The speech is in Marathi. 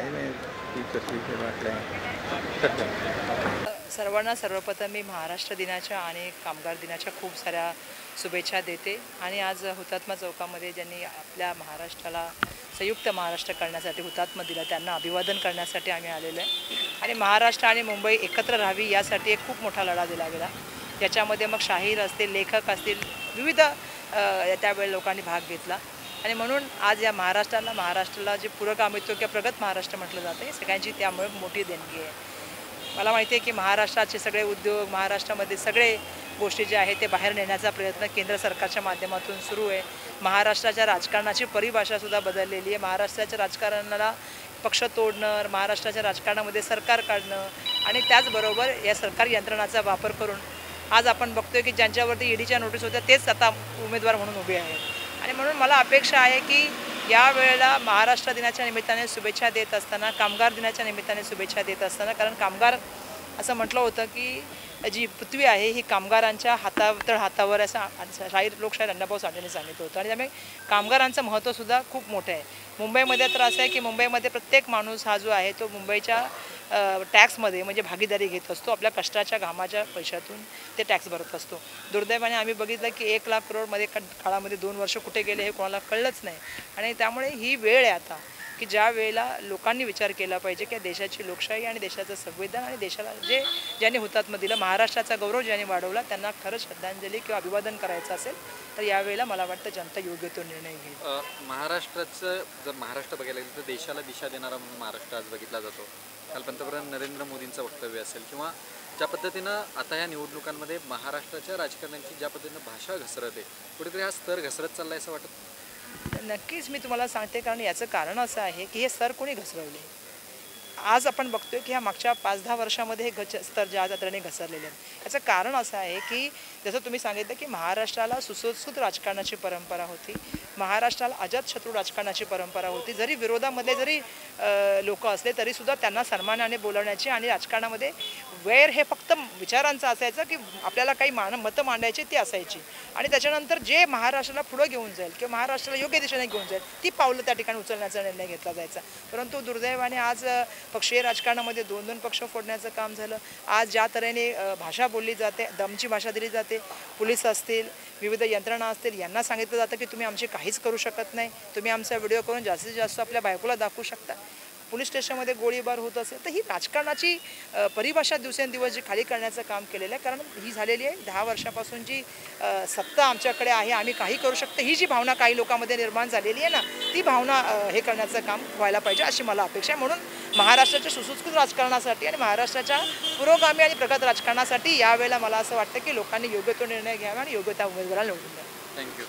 काही नाही, ती कसली ते वाटलं. सर्वांना सर्वप्रथम मी महाराष्ट्र दिनाच्या आणि कामगार दिनाच्या खूप साऱ्या शुभेच्छा देते आणि आज हुतात्मा चौकामध्ये ज्यांनी आपल्या महाराष्ट्राला संयुक्त महाराष्ट्र करण्यासाठी हुतात्मा दिला त्यांना अभिवादन करण्यासाठी आम्ही आलेलो आहे आणि महाराष्ट्र आणि मुंबई एकत्र राहावी यासाठी एक खूप मोठा लढा दिला गेला. याच्यामध्ये मग शाहीर असतील, लेखक असतील, विविध त्यावेळी लोकांनी भाग घेतला आणि म्हणून आज या महाराष्ट्राला जे पुरोगामित्व किंवा प्रगत महाराष्ट्र म्हटलं जातं हे सगळ्यांची त्यामुळे मोठी देणगी आहे. मला माहिती आहे की महाराष्ट्राचे सगळे उद्योग, महाराष्ट्रामध्ये सगळे गोष्टी जे आहेत ते बाहेर नेण्याचा प्रयत्न केंद्र सरकारच्या माध्यमातून सुरू आहे. महाराष्ट्राच्या राजकारणाची परिभाषासुद्धा बदललेली आहे. महाराष्ट्राच्या राजकारणाला पक्ष तोडणं, महाराष्ट्राच्या राजकारणामध्ये सरकार काढणं आणि त्याचबरोबर या सरकार यंत्रणाचा वापर करून आज आपण बघतोय की ज्यांच्यावरती ईडीच्या नोटीस होत्या तेच आता उमेदवार म्हणून उभे आहेत आणि म्हणून मला अपेक्षा आहे की या वेळेला महाराष्ट्र दिनाच्या निमित्ताने शुभेच्छा देत असताना, कामगार दिनाच्या निमित्ताने शुभेच्छा देत असताना, कारण कामगार असं म्हटलं होतं की जी पृथ्वी आहे ही कामगारांच्या हातावर असं लोकशाहीर अण्णाभाऊ साठेंनी सांगितलं होतं आणि त्यामुळे कामगारांचं महत्त्वसुद्धा खूप मोठं आहे. मुंबईमध्ये तर असं आहे की मुंबईमध्ये प्रत्येक माणूस हा जो आहे तो मुंबईच्या टॅक्समध्ये म्हणजे भागीदारी घेत असतो. आपल्या कष्टाच्या घामाच्या पैशातून ते टॅक्स भरत असतो. दुर्दैवाने आम्ही बघितलं की 1,00,000 करोडमध्ये काळामध्ये 2 वर्ष कुठे गेले हे कोणाला कळलंच नाही आणि त्यामुळे ही वेळ आहे आता की ज्या वेळेला लोकांनी विचार केला पाहिजे की देशाची लोकशाही आणि देशाचं संविधान आणि देशाला ज्यांनी हुतात्मा दिलं, महाराष्ट्राचा गौरव ज्यांनी वाढवला त्यांना खरंच श्रद्धांजली किंवा अभिवादन करायचं असेल तर यावेळेला मला वाटतं जनता योग्य तो निर्णय घेईल. महाराष्ट्राचं जर महाराष्ट्र बघायला गेलं तर देशाला दिशा देणारा म्हणून महाराष्ट्र आज बघितला जातो. काल पंतप्रधान नरेंद्र मोदींचं वक्तव्य असेल किंवा ज्या पद्धतीनं आता या निवडणुकांमध्ये महाराष्ट्राच्या राजकारण्यांची ज्या पद्धतीनं भाषा घसरते, कुठेतरी हा स्तर घसरत चालला असं वाटतं? नक्कीच मी तुम्हाला सांगते, कारण याचं कारण असं आहे की हे स्तर कोणी घसरवले. आज आपण बघतोय की ह्या मागच्या 5-10 वर्षामध्ये हे स्तर ज्या तऱ्हेने घसरलेले आहेत याचं कारण असं आहे की जसं तुम्ही सांगितलं की महाराष्ट्राला सुसंस्कृत राजकारणाची परंपरा होती, महाराष्ट्राला अजातशत्रू राजकारणाची परंपरा होती. जरी विरोधामध्ये जरी लोक असले तरीसुद्धा त्यांना सन्मानाने बोलवण्याची आणि राजकारणामध्ये वैर हे फक्त विचारांचं असायचं की आपल्याला काही मतं मांडायची ती असायची आणि त्याच्यानंतर जे महाराष्ट्राला पुढं घेऊन जाईल किंवा महाराष्ट्राला योग्य दिशेने घेऊन जाईल ती पावलं त्या ठिकाणी उचलण्याचा निर्णय घेतला जायचा. परंतु दुर्दैवाने आज पक्षीय राजकारणामध्ये 2-2 पक्ष फोडण्याचं काम झालं. आज ज्या तऱ्हेने भाषा बोलली जाते, दमची भाषा दिली जाते, पोलीस असतील, विविध यंत्रणा असतील, यांना सांगितलं जातं की तुम्ही आमची काहीच करू शकत नाही, तुम्ही आमचा व्हिडिओ करून जास्तीत जास्त आपल्या बायकोला दाखवू शकता. पोलीस स्टेशनमध्ये गोळीबार होत असेल तर ही राजकारणाची परिभाषा दिवसेंदिवस जी खाली करण्याचं काम केलेलं आहे. कारण ही झालेली आहे 10 वर्षापासून जी सत्ता आमच्याकडे आहे, आम्ही काही करू शकतो, ही जी भावना काही लोकांमध्ये निर्माण झालेली आहे ना, ती भावना हे करण्याचं काम व्हायला पाहिजे अशी मला अपेक्षा आहे. म्हणून महाराष्ट्राच्या सुसंस्कृत राजकारणासाठी आणि महाराष्ट्राच्या पुरोगामी आणि प्रगत राजकारणासाठी यावेळेला मला असं वाटतं की लोकांनी योग्य तो निर्णय घ्यावा आणि योग्य त्या उमेदवाराला निवडून द्यावं. थँक्यू.